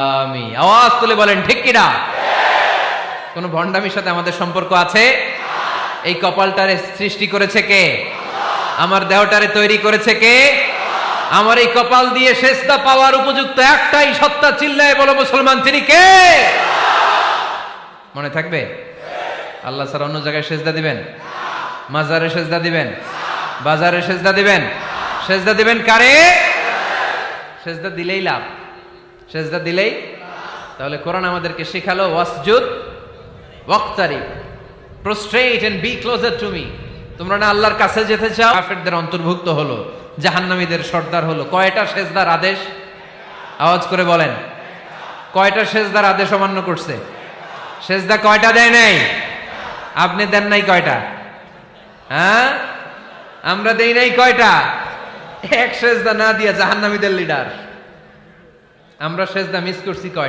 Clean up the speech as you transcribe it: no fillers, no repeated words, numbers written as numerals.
আমি আওয়াজ তুলে বলেন ঠিক কিনা? কোন ভণ্ডামির সাথে আমাদের সম্পর্ক আছে? এই কপালটারে সৃষ্টি করেছে কে? আমার দেহটারে তৈরি করেছে কে? আমার এই কপাল দিয়ে সেজদা পাওয়ার উপযুক্ত একটাই সত্তা, চিল্লায় বলো মুসলমান, তিনি কে? মনে থাকবে? আল্লাহ ছাড়া অন্য জায়গায় সেজদা দিবেন? মাজারে সেজদা দিবেন? বাজারে সেজদা দিবেন? সেজদা দিবেন কারে? সেজদা দিলেই লাভ, সেজদা দিলেই। তাহলে কোরআন আমাদেরকে শেখালো ওয়াসজুদ ওয়াক্তারিব, prostrate and be closer to me. তোমরা না আল্লাহর কাছে যেতে চাও? কাফেরদের অন্তর্ভুক্ত হলো, জাহান্নামীদের সর্দার হলো। কয়টা সেজদার আদেশ? আওয়াজ করে বলেন, কয়টা সেজদার আদেশ অমান্য করছে? সেজদা কয়টা দেয় নাই? আপনি দেন নাই কয়টা? হ্যাঁ, আমরা দেই নাই কয়টা? এক সেজদা না দিয়া জাহান্নামীদের লিডার। আমরা সেজদা মিস করছি কয়টা?